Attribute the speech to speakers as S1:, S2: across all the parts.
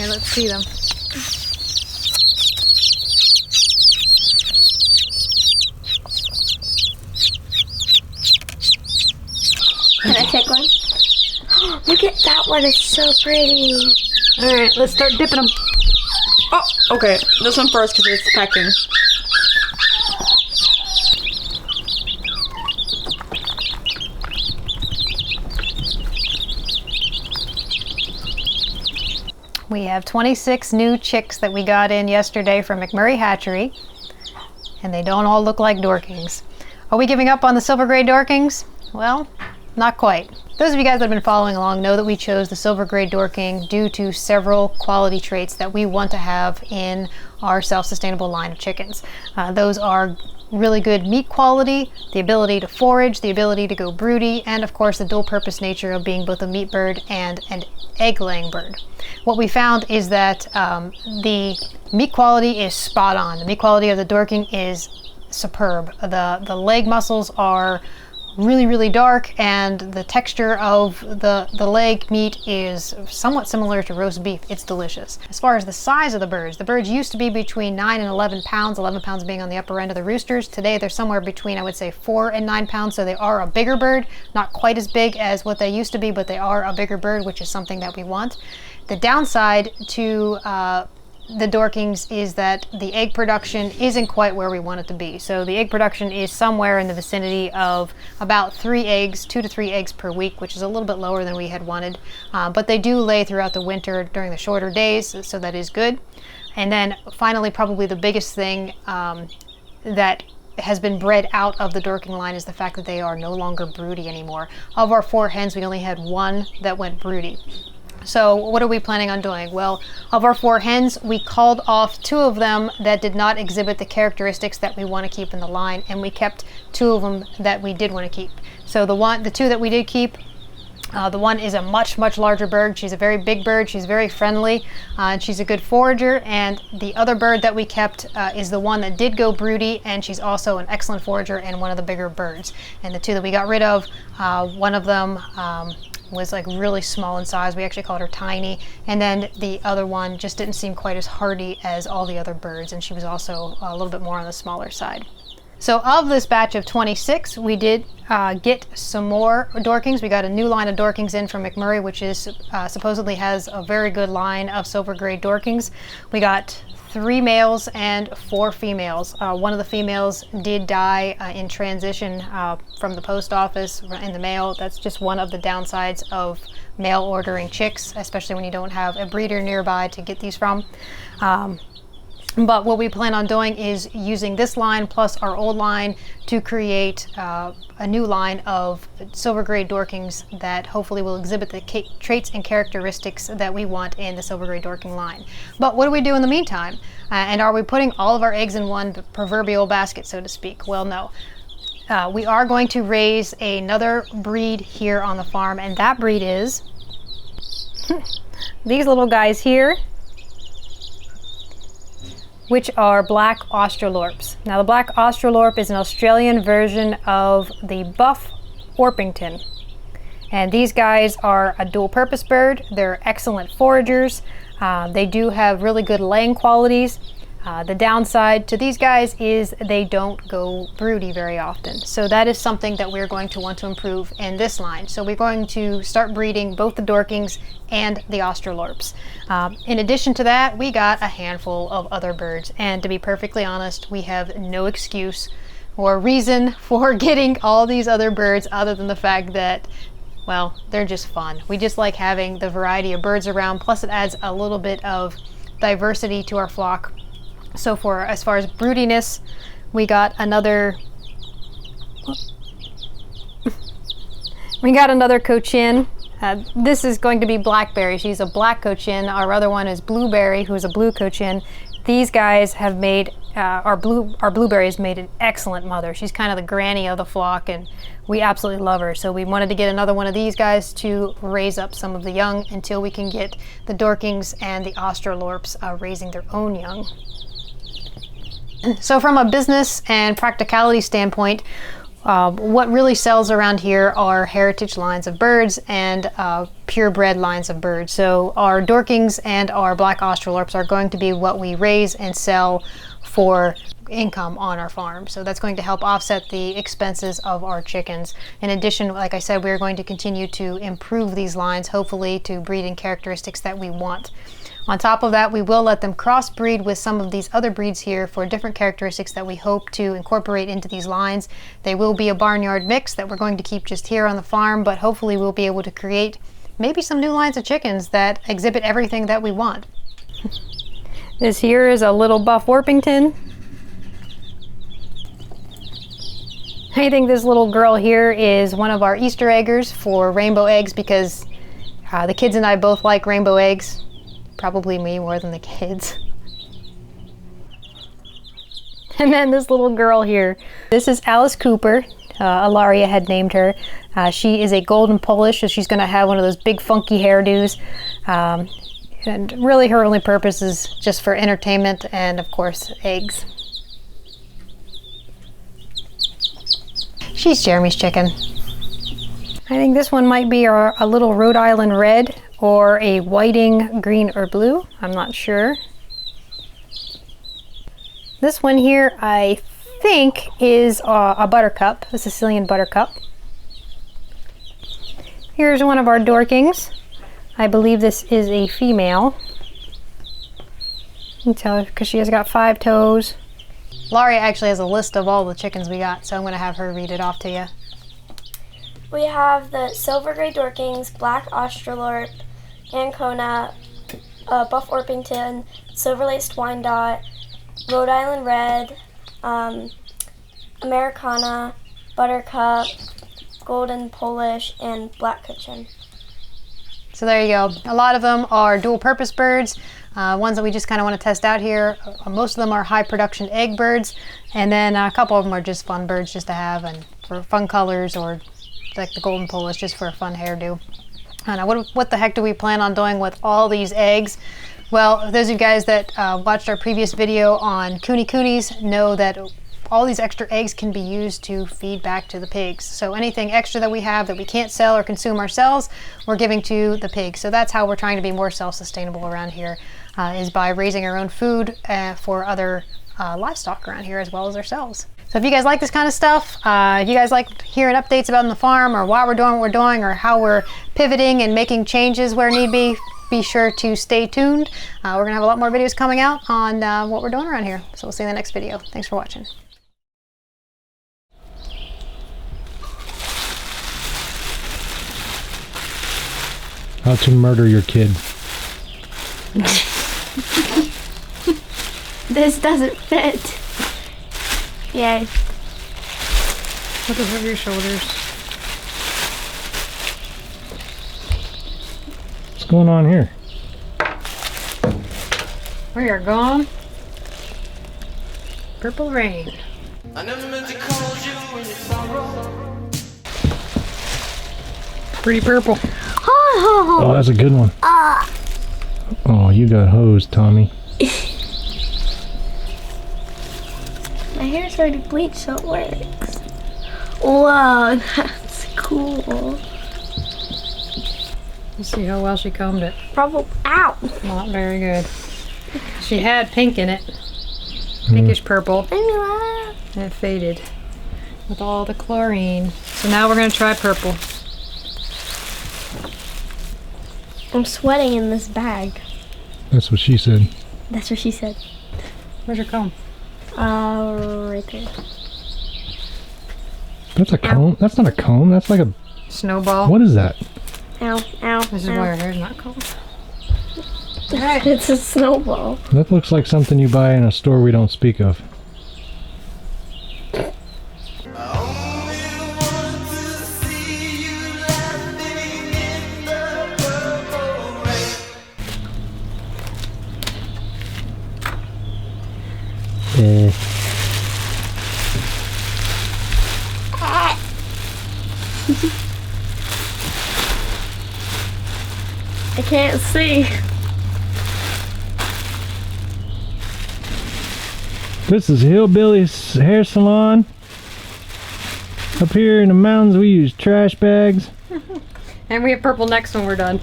S1: Here, let's see them.
S2: Can I take one? Look at that one, it's so pretty.
S1: All right, let's start dipping them.
S3: Oh, okay. This one first because it's pecking.
S1: We have 26 new chicks that we got in yesterday from McMurray Hatchery, and they don't all look like Dorkings. Are we giving up on the Silver Grey Dorkings? Well, not quite. Those of you guys that have been following along know that we chose the Silver Grey Dorking due to several quality traits that we want to have in our self-sustainable line of chickens. Those are really good meat quality, the ability to forage, the ability to go broody, and of course the dual purpose nature of being both a meat bird and an egg-laying bird. What we found is that the meat quality is spot on. The meat quality of the Dorking is superb. The leg muscles are really dark, and the texture of the leg meat is somewhat similar to roast beef. It's delicious. As far as the size of the birds used to be between 9 and 11 pounds, 11 pounds being on the upper end of the roosters. Today they're somewhere between, I would say, 4 and 9 pounds, so they are a bigger bird. Not quite as big as what they used to be, but they are a bigger bird, which is something that we want. The downside to the Dorkings is that the egg production isn't quite where we want it to be. So the egg production is somewhere in the vicinity of about 3 eggs, 2 to 3 eggs per week, which is a little bit lower than we had wanted. But they do lay throughout the winter during the shorter days, so that is good. And then finally, probably the biggest thing that has been bred out of the Dorking line is the fact that they are no longer broody anymore. Of our 4 hens, we only had 1 that went broody. So what are we planning on doing? Well, of our 4 hens, we called off 2 of them that did not exhibit the characteristics that we want to keep in the line, and we kept 2 of them that we did want to keep. So the 2 that we did keep, the one is a much larger bird. She's a very big bird. She's very friendly, and she's a good forager. And the other bird that we kept is the one that did go broody, and she's also an excellent forager and one of the bigger birds. And the 2 that we got rid of, one of them was like really small in size. We actually called her Tiny. And then the other one just didn't seem quite as hardy as all the other birds, and she was also a little bit more on the smaller side. So of this batch of 26, we did get some more Dorkings. We got a new line of Dorkings in from McMurray, which is supposedly has a very good line of Silver Grey Dorkings. We got 3 males and 4 females. One of the females did die in transition from the post office in the mail. That's just one of the downsides of mail ordering chicks, especially when you don't have a breeder nearby to get these from. But what we plan on doing is using this line plus our old line to create a new line of Silver Grey Dorkings that hopefully will exhibit the traits and characteristics that we want in the Silver Grey Dorking line. But what do we do in the meantime? And are we putting all of our eggs in one proverbial basket, so to speak? Well, no. We are going to raise another breed here on the farm, and that breed is these little guys here, which are black Australorps. Now the black Australorp is an Australian version of the buff Orpington. And these guys are a dual purpose bird. They're excellent foragers. They do have really good laying qualities. The downside to these guys is they don't go broody very often. So that is something that we're going to want to improve in this line. So we're going to start breeding both the Dorkings and the Australorps. In addition to that, we got a handful of other birds. And to be perfectly honest, we have no excuse or reason for getting all these other birds other than the fact that, well, they're just fun. We just like having the variety of birds around, plus it adds a little bit of diversity to our flock. So as far as broodiness, we got another Cochin. This is going to be Blackberry. She's a black Cochin. Our other one is Blueberry, who's a blue Cochin. These guys have made our Blueberry has made an excellent mother. She's kind of the granny of the flock, and we absolutely love her. So we wanted to get another one of these guys to raise up some of the young until we can get the Dorkings and the Australorps raising their own young. So from a business and practicality standpoint, what really sells around here are heritage lines of birds and purebred lines of birds. So our Dorkings and our black Australorps are going to be what we raise and sell for income on our farm. So that's going to help offset the expenses of our chickens. In addition, like I said, we're going to continue to improve these lines, hopefully to breeding characteristics that we want. On top of that, we will let them crossbreed with some of these other breeds here for different characteristics that we hope to incorporate into these lines. They will be a barnyard mix that we're going to keep just here on the farm, but hopefully we'll be able to create maybe some new lines of chickens that exhibit everything that we want. This here is a little buff Orpington. I think this little girl here is one of our Easter eggers for rainbow eggs because the kids and I both like rainbow eggs. Probably me more than the kids. And then this little girl here. This is Alice Cooper. Ilaria had named her. She is a golden Polish, so she's going to have one of those big funky hairdos. And really her only purpose is just for entertainment and of course eggs. She's Jeremy's chicken. I think this one might be a little Rhode Island red or a whiting green or blue. I'm not sure. This one here I think is a buttercup, a Sicilian buttercup. Here's one of our Dorkings. I believe this is a female. You can tell because she has got 5 toes. Laurie actually has a list of all the chickens we got, so I'm going to have her read it off to you.
S2: We have the Silver Grey Dorkings, Black Australorp, Ancona, Buff Orpington, Silver Laced Wyandotte, Rhode Island Red, Americana, Buttercup, Golden Polish, and Black Cochin.
S1: So there you go. A lot of them are dual purpose birds. Ones that we just kind of want to test out here. Most of them are high production egg birds, and then a couple of them are just fun birds just to have and for fun colors, or like the golden Polish just for a fun hairdo. I don't know, what the heck do we plan on doing with all these eggs? Well, those of you guys that watched our previous video on coonies know that all these extra eggs can be used to feed back to the pigs. So anything extra that we have that we can't sell or consume ourselves, we're giving to the pigs. So that's how we're trying to be more self-sustainable around here, is by raising our own food for other livestock around here as well as ourselves. So if you guys like this kind of stuff, if you guys like hearing updates about on the farm or why we're doing what we're doing or how we're pivoting and making changes where need be sure to stay tuned. We're gonna have a lot more videos coming out on what we're doing around here. So we'll see you in the next video. Thanks for watching.
S4: How to murder your kid.
S2: This doesn't fit. Yay.
S1: Look over your shoulders.
S4: What's going on here?
S1: We are gone. Purple rain.
S5: I never meant to call you in your sorrow.
S1: Pretty purple.
S4: Oh, that's a good one. Oh, you got hosed, Tommy.
S2: My hair's already bleached, so it works. Whoa, that's cool.
S1: Let's see how well she combed it.
S2: Probably, ow.
S1: Not very good. She had pink in it. Pinkish purple. And it faded with all the chlorine. So now we're going to try purple.
S2: I'm sweating in this bag.
S4: That's what she said.
S2: That's what she said.
S1: Where's your comb?
S2: Right there.
S4: That's a comb? That's not a comb. That's like a...
S1: Snowball.
S4: What is that?
S2: Ow, ow,
S1: This is
S2: ow.
S1: why her hair's not combed.
S2: It's a snowball.
S4: That looks like something you buy in a store we don't speak of.
S2: I can't see.
S4: This is Hillbilly's hair salon. Up here in the mountains we use trash bags.
S1: And we have purple next when we're done.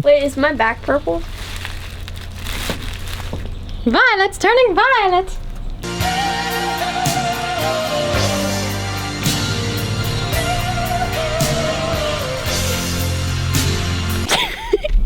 S2: Wait, is my back purple?
S1: Violet's turning violet.